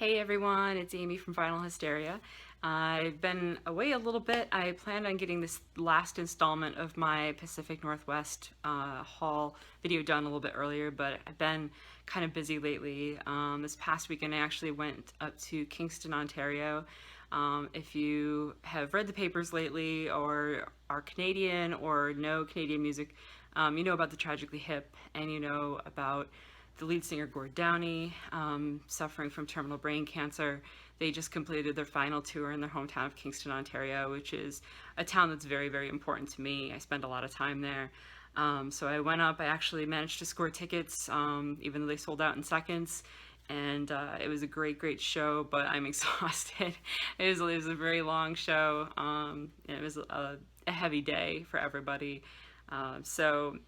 Hey everyone, it's Amy from Vinyl Hysteria. I've been away a little bit. I planned on getting this last installment of my Pacific Northwest haul video done a little bit earlier, but I've been kind of busy lately. This past weekend I actually went up to Kingston, Ontario. If you have read the papers lately or are Canadian or know Canadian music, you know about the Tragically Hip and you know about the lead singer Gord Downie, suffering from terminal brain cancer. They just completed their final tour in their hometown of Kingston, Ontario, which is a town that's very, very important to me. I spend a lot of time there. So I went up, I actually managed to score tickets, even though they sold out in seconds. And it was a great, great show, but I'm exhausted. It was a very long show. It was a heavy day for everybody. So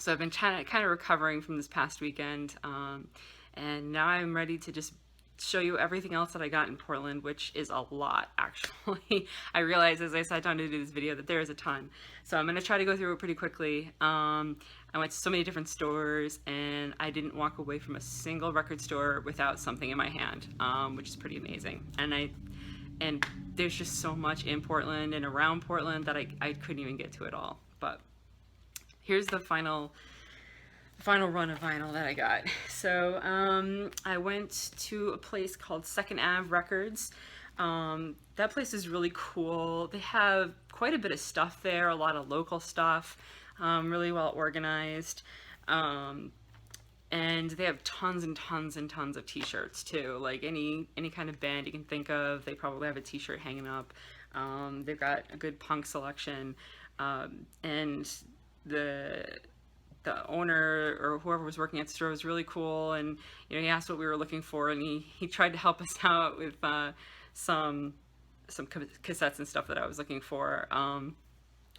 I've been kind of recovering from this past weekend, and now I'm ready to just show you everything else that I got in Portland, which is a lot, actually. I realized as I sat down to do this video that there is a ton. So I'm going to try to go through it pretty quickly. I went to so many different stores, and I didn't walk away from a single record store without something in my hand, which is pretty amazing. And there's just so much in Portland and around Portland that I couldn't even get to it all. But here's the final run of vinyl that I got. So I went to a place called Second Ave Records. That place is really cool. They have quite a bit of stuff there, a lot of local stuff, really well organized. And they have tons and tons and tons of t-shirts too, like any kind of band you can think of. They probably have a t-shirt hanging up. They've got a good punk selection, and the owner or whoever was working at the store was really cool, and he asked what we were looking for, and he tried to help us out with some cassettes and stuff that I was looking for.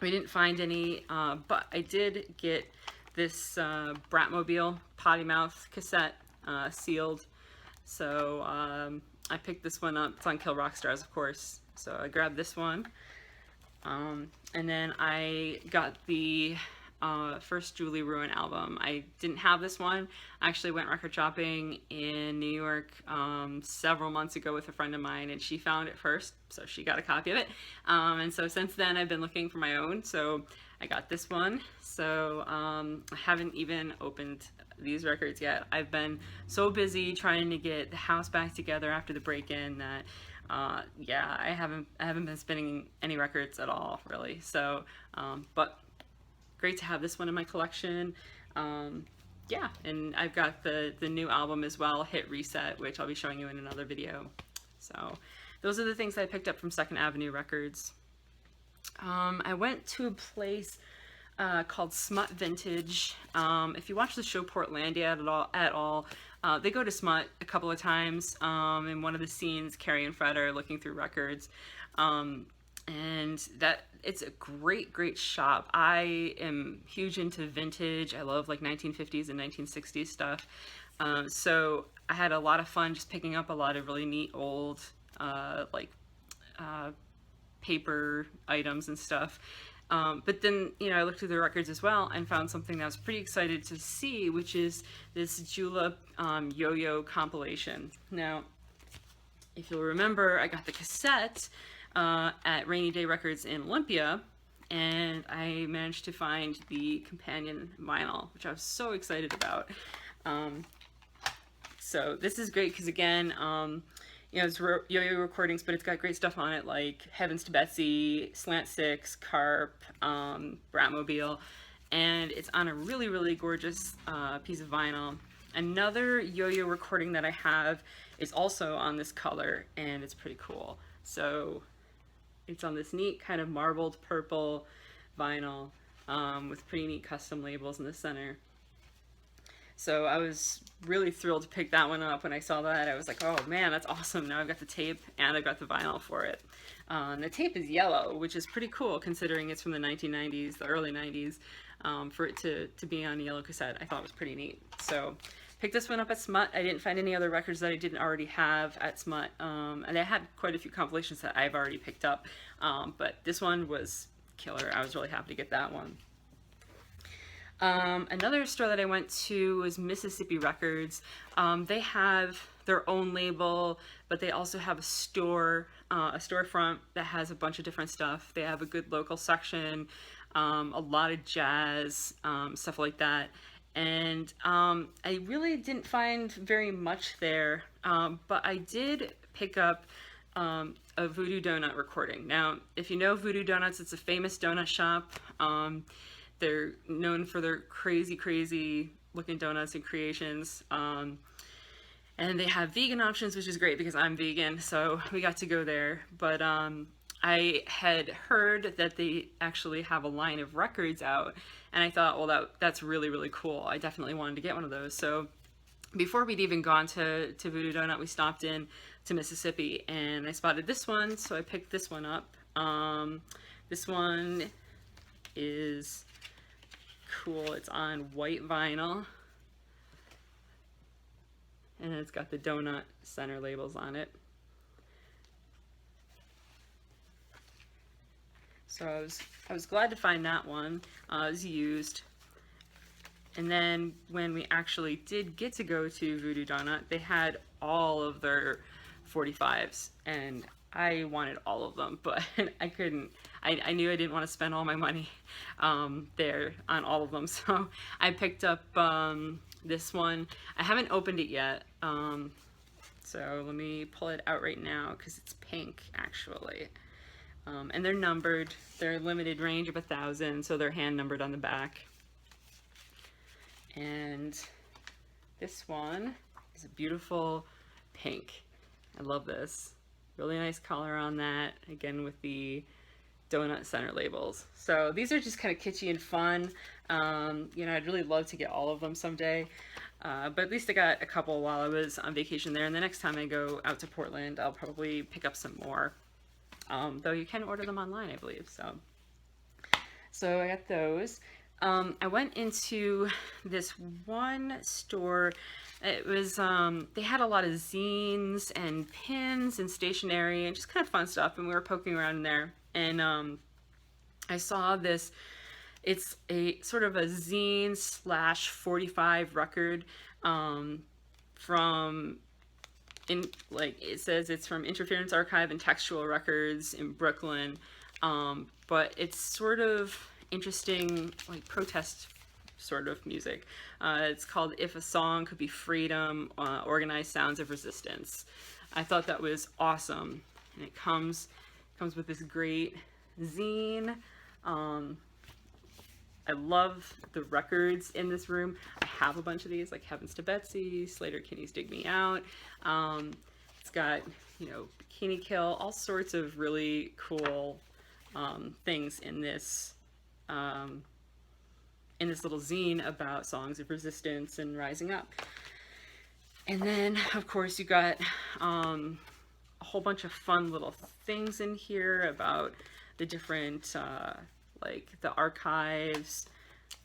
We didn't find any, but I did get this Bratmobile Potty Mouth cassette, sealed. So I picked this one up. It's on Kill Rock Stars, of course. So I grabbed this one. And then I got the first Julie Ruin album. I didn't have this one. I actually went record shopping in New York several months ago with a friend of mine, and she found it first, so she got a copy of it. And so since then I've been looking for my own, so I got this one. So I haven't even opened these records yet. I've been so busy trying to get the house back together after the break-in that yeah, I haven't been spinning any records at all, really. So but great to have this one in my collection. Yeah, and I've got the new album as well, Hit Reset, which I'll be showing you in another video. So those are the things I picked up from Second Avenue Records. I went to a place called Smut Vintage. If you watch the show Portlandia at all, they go to Smut a couple of times. In one of the scenes, Carrie and Fred are looking through records. And it's a great shop. I am huge into vintage. I love like 1950s and 1960s stuff. So I had a lot of fun just picking up a lot of really neat old paper items and stuff. But then, I looked through the records as well and found something that I was pretty excited to see, which is this Julep Yo-Yo compilation. Now, if you'll remember, I got the cassette at Rainy Day Records in Olympia, and I managed to find the companion vinyl, which I was so excited about. So this is great because, again, it's Yo-Yo recordings, but it's got great stuff on it like Heavens to Betsy, Slant Six, Carp, Bratmobile, and it's on a really gorgeous piece of vinyl. Another Yo-Yo recording that I have is also on this color, and it's pretty cool. So it's on this neat kind of marbled purple vinyl with pretty neat custom labels in the center. So I was really thrilled to pick that one up when I saw that. I was like, oh man, that's awesome. Now I've got the tape and I've got the vinyl for it. The tape is yellow, which is pretty cool considering it's from the 1990s, the early 90s. For it to be on yellow cassette, I thought was pretty neat. So picked this one up at Smut. I didn't find any other records that I didn't already have at Smut. And I had quite a few compilations that I've already picked up. But this one was killer. I was really happy to get that one. Another store that I went to was Mississippi Records. They have their own label, but they also have a store, a storefront that has a bunch of different stuff. They have a good local section, a lot of jazz, stuff like that. And I really didn't find very much there, but I did pick up a Voodoo Doughnut recording. Now, if you know Voodoo Doughnuts, it's a famous donut shop. They're known for their crazy looking donuts and creations. And they have vegan options, which is great because I'm vegan, so we got to go there. But I had heard that they actually have a line of records out, and I thought, well, that's really cool. I definitely wanted to get one of those. So before we'd even gone to Voodoo Doughnut, we stopped in to Mississippi, and I spotted this one, so I picked this one up. This one is cool. It's on white vinyl, and it's got the donut center labels on it. So I was glad to find that one. It was used. And then when we actually did get to go to Voodoo Doughnut, they had all of their 45s, and I wanted all of them, but I couldn't. I knew I didn't want to spend all my money there on all of them, so I picked up this one. I haven't opened it yet, so let me pull it out right now because it's pink actually. And they're numbered. They're a limited range of 1,000, so they're hand numbered on the back. And this one is a beautiful pink. I love this. Really nice color on that, again with the donut center labels. So these are just kind of kitschy and fun. You know, I'd really love to get all of them someday. But at least I got a couple while I was on vacation there, and the next time I go out to Portland, I'll probably pick up some more. Though you can order them online, I believe. So I got those. I went into this one store. It was, they had a lot of zines and pins and stationery and just kind of fun stuff, and we were poking around in there, and I saw this. It's a sort of a zine / 45 record from, it says it's from Interference Archive and Textual Records in Brooklyn, but it's sort of interesting, like protest sort of music. It's called If a Song Could Be Freedom, Organized Sounds of Resistance. I thought that was awesome, and it comes with this great zine. I love the records in this room. I have a bunch of these, like Heavens to Betsy, Slater Kinney's Dig Me Out. It's got, you know, Bikini Kill, all sorts of really cool things in this little zine about songs of resistance and rising up. And then, of course, you got a whole bunch of fun little things in here about the different like the archives,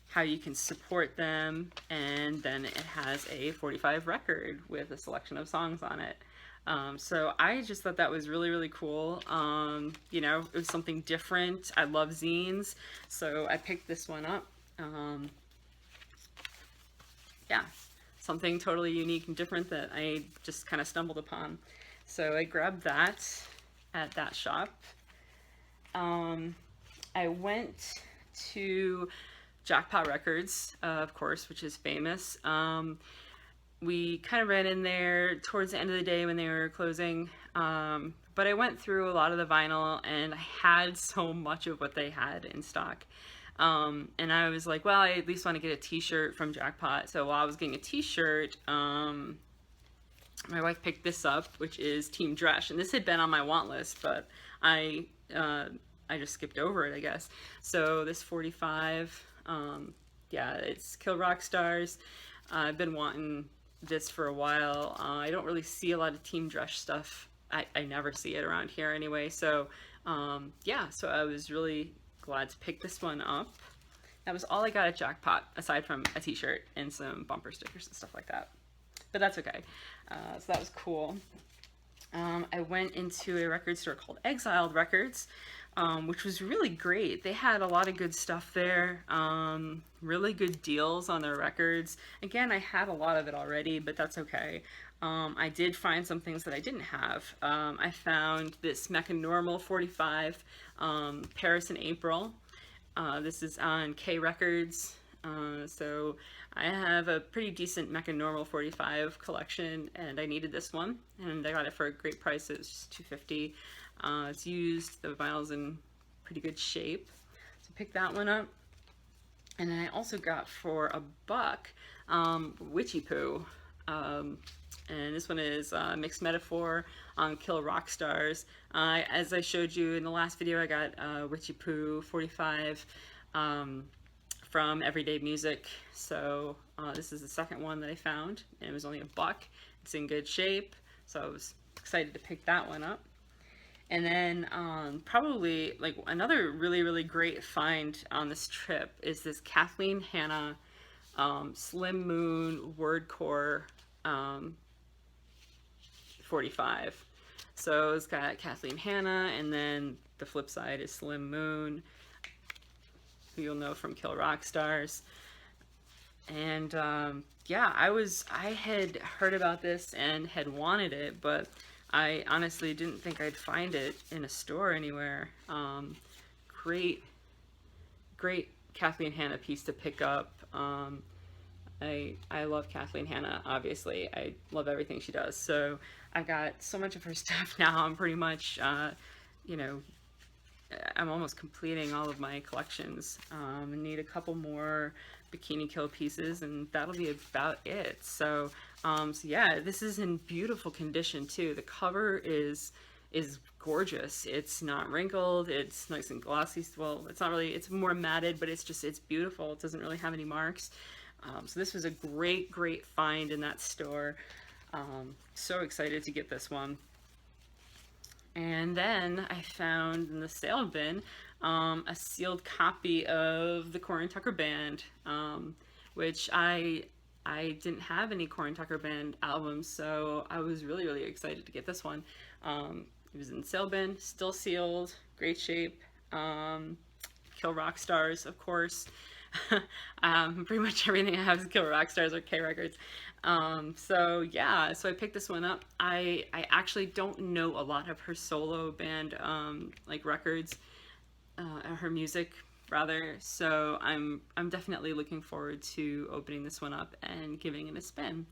how you can support them, and then it has a 45 record with a selection of songs on it. So I just thought that was really cool. You know, it was something different. I love zines, so I picked this one up. Yeah, something totally unique and different that I just kind of stumbled upon. So I grabbed that at that shop. I went to Jackpot Records, of course, which is famous. We kind of ran in there towards the end of the day when they were closing, but I went through a lot of the vinyl, and I had so much of what they had in stock. And I was like, well, I at least want to get a t-shirt from Jackpot. So while I was getting a t-shirt, my wife picked this up, which is Team Dresch, and this had been on my want list, but I just skipped over it, I guess. So this 45, yeah, it's Kill Rock Stars. I've been wanting this for a while. I don't really see a lot of Team Dresch stuff. I never see it around here anyway. So yeah, so I was really glad to pick this one up. That was all I got at Jackpot, aside from a t-shirt and some bumper stickers and stuff like that. But that's okay. So that was cool. I went into a record store called Exiled Records, which was really great. They had a lot of good stuff there, really good deals on their records. Again, I had a lot of it already, but that's okay. I did find some things that I didn't have. I found this Mechanormal 45, Paris in April. This is on K Records. So I have a pretty decent Mechanormal 45 collection, and I needed this one, and I got it for a great price. It was just $2.50. It's used. The vinyl's in pretty good shape. So pick that one up. And then I also got for $1 Witchy Poo. And this one is Mixed Metaphor on Kill Rock Stars. As I showed you in the last video, I got Witchy Poo 45 from Everyday Music. So this is the second one that I found, and it was only $1. It's in good shape, so I was excited to pick that one up. And then probably like another really great find on this trip is this Kathleen Hanna Slim Moon WordCore 45. So it's got Kathleen Hanna, and then the flip side is Slim Moon, who you'll know from Kill Rock Stars. And yeah, I had heard about this and had wanted it, but I honestly didn't think I'd find it in a store anywhere. Great Kathleen Hanna piece to pick up. I love Kathleen Hanna, obviously. I love everything she does. So I got so much of her stuff now. I'm pretty much, you know, I'm almost completing all of my collections. I need a couple more Bikini Kill pieces, and that'll be about it. So, so yeah, this is in beautiful condition too. The cover is gorgeous. It's not wrinkled. It's nice and glossy. Well, it's not really. It's more matted, but it's beautiful. It doesn't really have any marks. So this was a great find in that store. So excited to get this one. And then I found in the sale bin a sealed copy of the Corin Tucker Band, which I didn't have any Corin Tucker Band albums, so I was really excited to get this one. It was in the sale bin, still sealed, great shape. Kill Rock Stars, of course. Pretty much everything I have is Kill Rock Stars or K Records. So yeah, so I picked this one up. I actually don't know a lot of her solo band like records, her music rather, so I'm definitely looking forward to opening this one up and giving it a spin.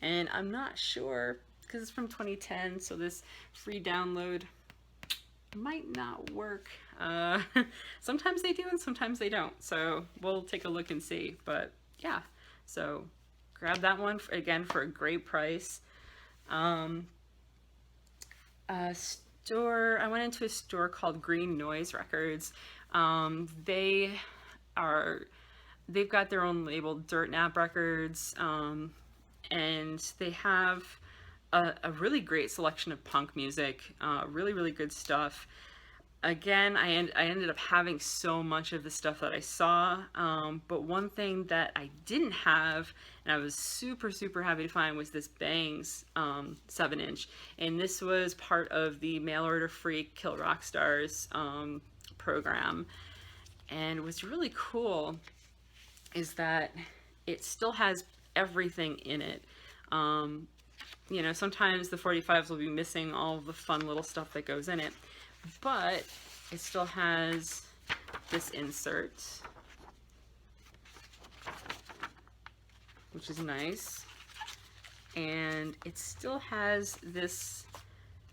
And I'm not sure, because it's from 2010, so this free download might not work. Sometimes they do and sometimes they don't, so we'll take a look and see. But yeah, so grab that one again for a great price. I went into a store called Green Noise Records. They've got their own label, Dirt Nap Records, and they have a really great selection of punk music, really good stuff. Again, I ended up having so much of the stuff that I saw, but one thing that I didn't have, and I was super happy to find, was this Bangs 7-inch, and this was part of the mail order free Kill Rock Stars program. And what's really cool is that it still has everything in it. You know, sometimes the 45s will be missing all of the fun little stuff that goes in it, but it still has this insert, which is nice, and it still has this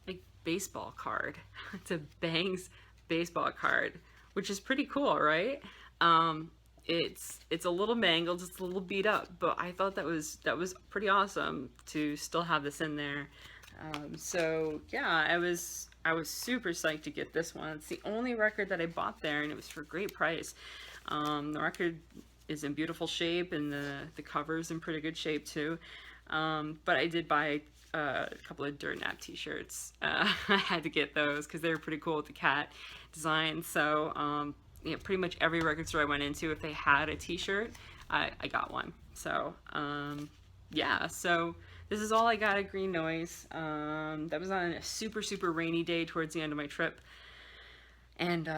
like baseball card. It's a Bangs baseball card, which is pretty cool, right? It's a little mangled, it's a little beat up, but I thought that was pretty awesome to still have this in there. So yeah, I was super psyched to get this one. It's the only record that I bought there, and it was for a great price. The record is in beautiful shape, and the cover's in pretty good shape too. But I did buy a couple of Dirt Nap t-shirts. I had to get those because they were pretty cool with the cat design. So you know, pretty much every record store I went into, if they had a t-shirt, I got one. So yeah, so this is all I got at Green Noise. That was on a super rainy day towards the end of my trip, and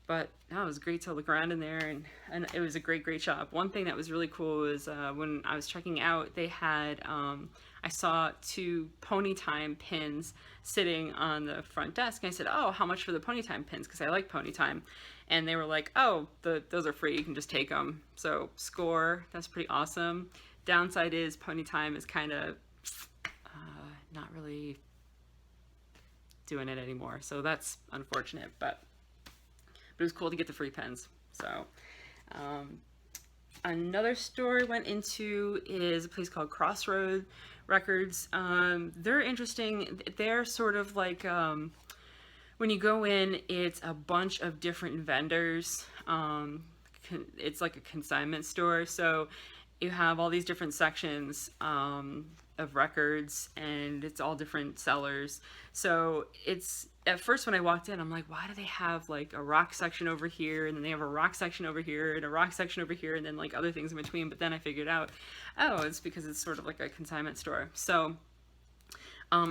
But no, it was great to look around in there, and it was a great shop. One thing that was really cool was when I was checking out, they had, I saw 2 pony time pins sitting on the front desk, and I said, oh, how much for the pony time pins? Because I like pony time. And they were like, oh, those are free, you can just take them. So score, that's pretty awesome. Downside is pony time is kind of not really doing it anymore, so that's unfortunate, but it was cool to get the free pens. So another store I went into is a place called Crossroad Records. They're interesting. They're sort of like, when you go in, it's a bunch of different vendors. It's like a consignment store, so you have all these different sections of records, and it's all different sellers. So it's, at first when I walked in, I'm like, why do they have like a rock section over here, and then they have a rock section over here, and a rock section over here, and then like other things in between? But then I figured out, oh, it's because it's sort of like a consignment store. So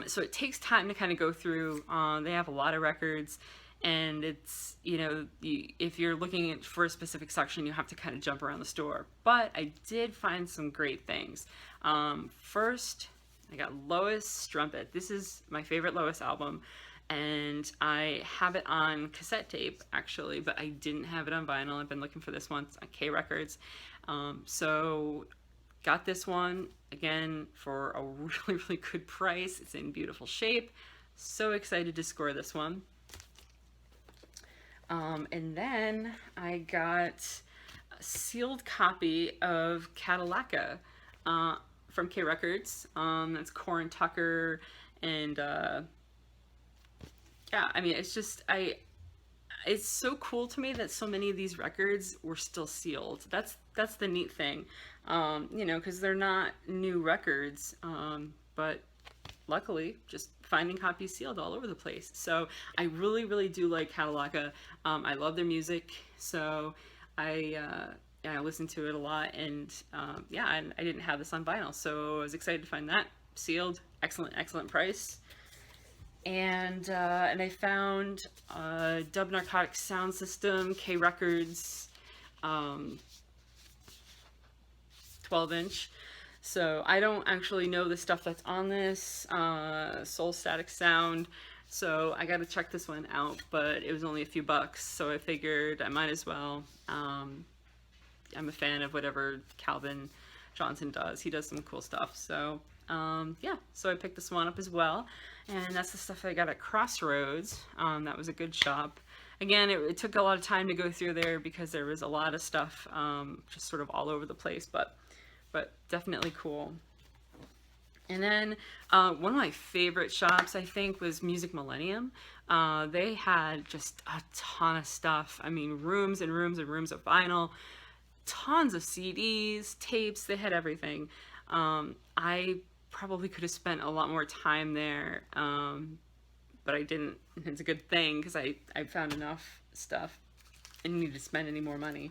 so it takes time to kind of go through. They have a lot of records, and it's, you know, if you're looking for a specific section, you have to kind of jump around the store. But I did find some great things. First, I got LOIS Strumpet. This is my favorite LOIS album, and I have it on cassette tape, actually, but I didn't have it on vinyl. I've been looking for this one on K Records. So got this one, again, for a really good price. It's in beautiful shape. So excited to score this one. And then I got a sealed copy of Cadillaca from K Records. That's Corin Tucker, and yeah, I mean, it's just, it's so cool to me that so many of these records were still sealed. That's the neat thing, you know, because they're not new records, but luckily just finding copies sealed all over the place. So I really do like Cadillaca. I love their music, so yeah, I listen to it a lot, and yeah, and I didn't have this on vinyl, so I was excited to find that sealed. Excellent price. And I found Dub Narcotic sound system, K Records, 12-inch. So I don't actually know the stuff that's on this, Soul Static Sound, so I gotta check this one out, but it was only a few bucks, so I figured I might as well. I'm a fan of whatever Calvin Johnson does. He does some cool stuff, so yeah, so I picked this one up as well, and that's the stuff I got at Crossroads. That was a good shop. Again, it took a lot of time to go through there because there was a lot of stuff just sort of all over the place, but definitely cool. And then one of my favorite shops, I think, was Music Millennium. They had just a ton of stuff. I mean, rooms and rooms and rooms of vinyl, tons of CDs, tapes, they had everything. I probably could have spent a lot more time there, but I didn't. It's a good thing, because I found enough stuff and didn't need to spend any more money.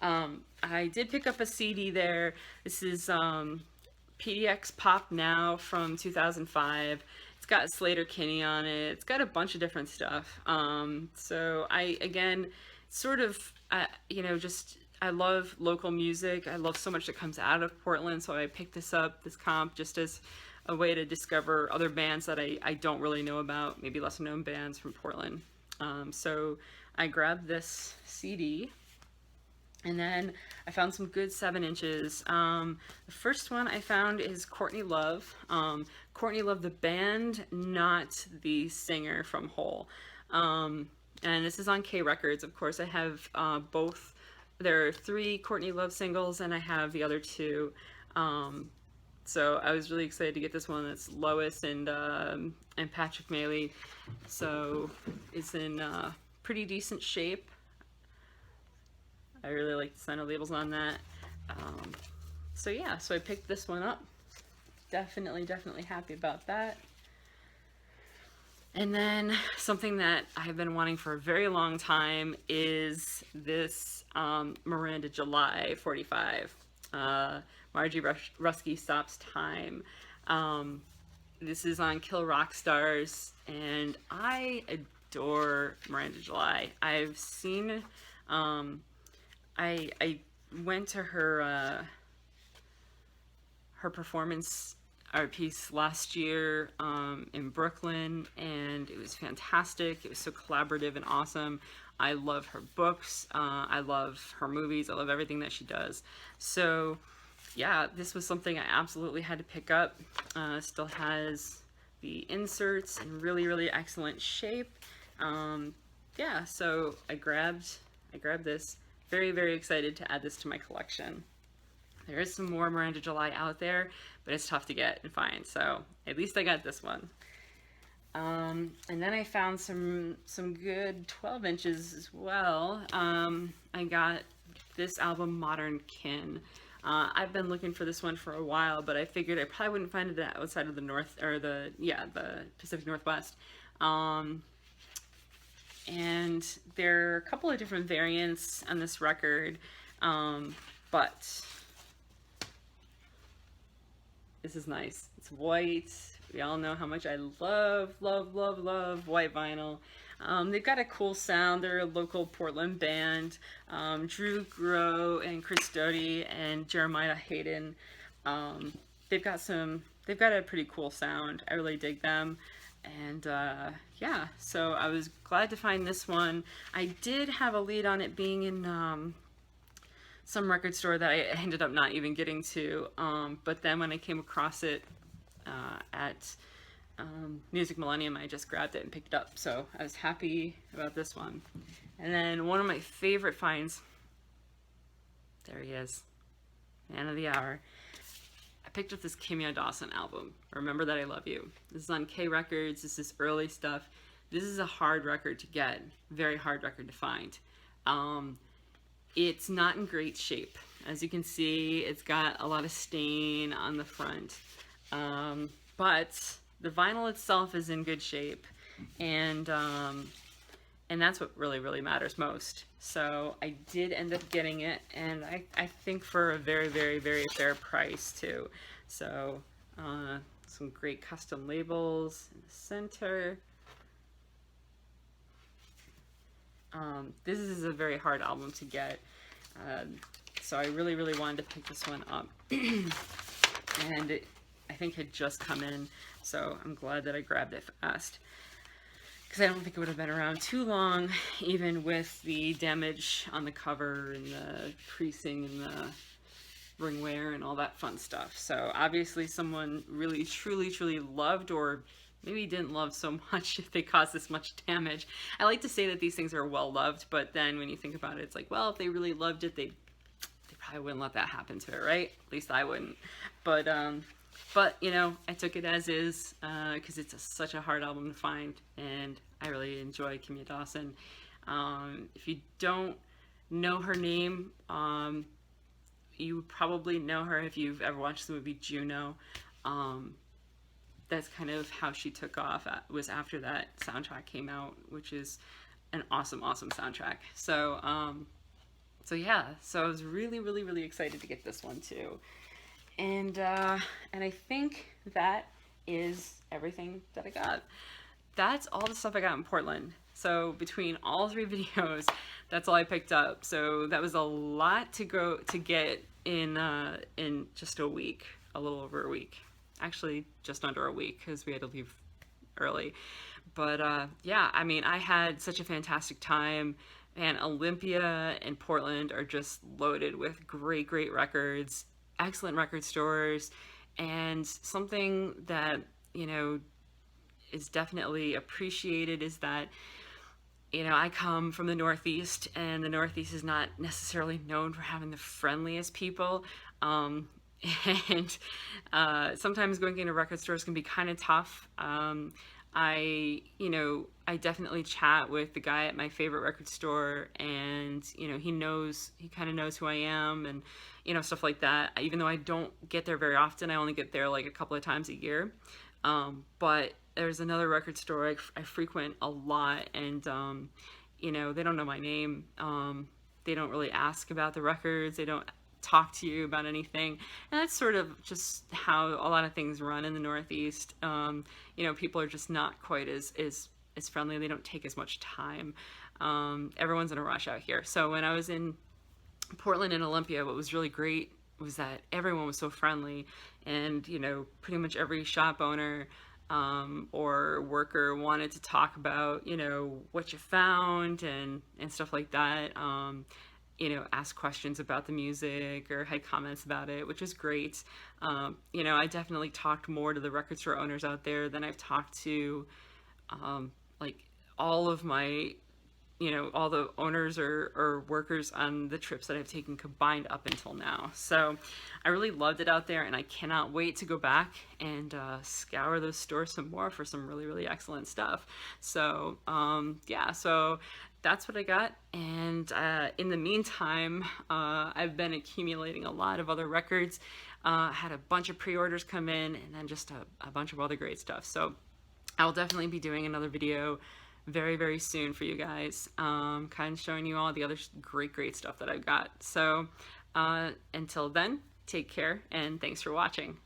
I did pick up a CD there. This is PDX Pop Now from 2005. It's got Slater Kinney on it. It's got a bunch of different stuff. So I, again, sort of, you know, just, I love local music. I love so much that comes out of Portland, so I picked this up, this comp, just as a way to discover other bands that I don't really know about, maybe lesser known bands from Portland. So I grabbed this CD, and then I found some good 7-inches. The first one I found is Courtney Love. Courtney Love, the band, not the singer from Hole. And this is on K Records. Of course, I have both. There are 3 Courtney Love singles, and I have the other 2. So I was really excited to get this one. That's Lois and Patrick Maley. So it's in pretty decent shape. I really like the center labels on that. So yeah, so I picked this one up. Definitely happy about that. And then something that I've been wanting for a very long time is this Miranda July 45. Margie Ruskie Stops Time. This is on Kill Rock Stars, and I adore Miranda July. I've seen, I went to her performance art piece last year in Brooklyn, and it was fantastic. It was so collaborative and awesome. I love her books. I love her movies. I love everything that she does. So yeah, this was something I absolutely had to pick up. Still has the inserts in really, really excellent shape. Yeah, so I grabbed this. Very, very excited to add this to my collection. There is some more Miranda July out there, but it's tough to get and find, so at least I got this one. And then I found some good 12 inches as well. I got this album, Modern Kin. I've been looking for this one for a while, but I figured I probably wouldn't find it outside of the the Pacific Northwest. And there are a couple of different variants on this record, but this is nice. It's white. We all know how much I love white vinyl. They've got a cool sound. They're a local Portland band. Drew Grow and Chris Doty and Jeremiah Hayden. They've got a pretty cool sound. I really dig them. And yeah, so I was glad to find this one. I did have a lead on it being in some record store that I ended up not even getting to, but then when I came across it at Music Millennium, I just grabbed it and picked it up, so I was happy about this one. And then one of my favorite finds, there he is, Man of the Hour. I picked up this Kimya Dawson album, Remember That I Love You. This is on K Records. This is early stuff. This is a hard record to get, very hard record to find. It's not in great shape. As you can see, it's got a lot of stain on the front. But the vinyl itself is in good shape, and that's what really matters most. So I did end up getting it, and I think for a very fair price too. So some great custom labels in the center. This is a very hard album to get, so I really wanted to pick this one up. And I think had just come in, so I'm glad that I grabbed it fast, because I don't think it would have been around too long, even with the damage on the cover and the creasing and the ring wear and all that fun stuff. So obviously someone really truly loved, or maybe didn't love so much if they caused this much damage. I like to say that these things are well loved, but then when you think about it, it's like, well, if they really loved it, they probably wouldn't let that happen to it, right? At least I wouldn't. But you know, I took it as is, because it's such a hard album to find, and I really enjoy Kimya Dawson. If you don't know her name, you probably know her if you've ever watched the movie Juno. That's kind of how she took off, was after that soundtrack came out, which is an awesome soundtrack. So yeah, so I was really excited to get this one too. And I think that is everything that I got. That's all the stuff I got in Portland. So between all 3 videos, that's all I picked up. So that was a lot to get in just a week, a little over a week. Actually, just under a week, because we had to leave early. But yeah, I mean, I had such a fantastic time, and Olympia and Portland are just loaded with great records, excellent record stores, and something that, you know, is definitely appreciated is that, you know, I come from the Northeast, and the Northeast is not necessarily known for having the friendliest people. And sometimes going into record stores can be kind of tough. I definitely chat with the guy at my favorite record store, and, you know, he kind of knows who I am, and, you know, stuff like that. Even though I don't get there very often, I only get there like a couple of times a year. But there's another record store I frequent a lot, and, you know, they don't know my name. They don't really ask about the records. They don't talk to you about anything, and that's sort of just how a lot of things run in the Northeast. You know, people are just not quite as as friendly. They don't take as much time. Everyone's in a rush out here. So when I was in Portland and Olympia, what was really great was that everyone was so friendly, and you know, pretty much every shop owner or worker wanted to talk about, you know, what you found and stuff like that. You know, ask questions about the music or had comments about it, which was great. You know, I definitely talked more to the record store owners out there than I've talked to like all of my, you know, all the owners or workers on the trips that I've taken combined up until now. So I really loved it out there, and I cannot wait to go back and scour those stores some more for some really, really excellent stuff. So yeah, so that's what I got. And in the meantime, I've been accumulating a lot of other records. Had a bunch of pre-orders come in, and then just a bunch of other great stuff. So I'll definitely be doing another video very, very soon for you guys, kind of showing you all the other great stuff that I've got. So until then, take care, and thanks for watching.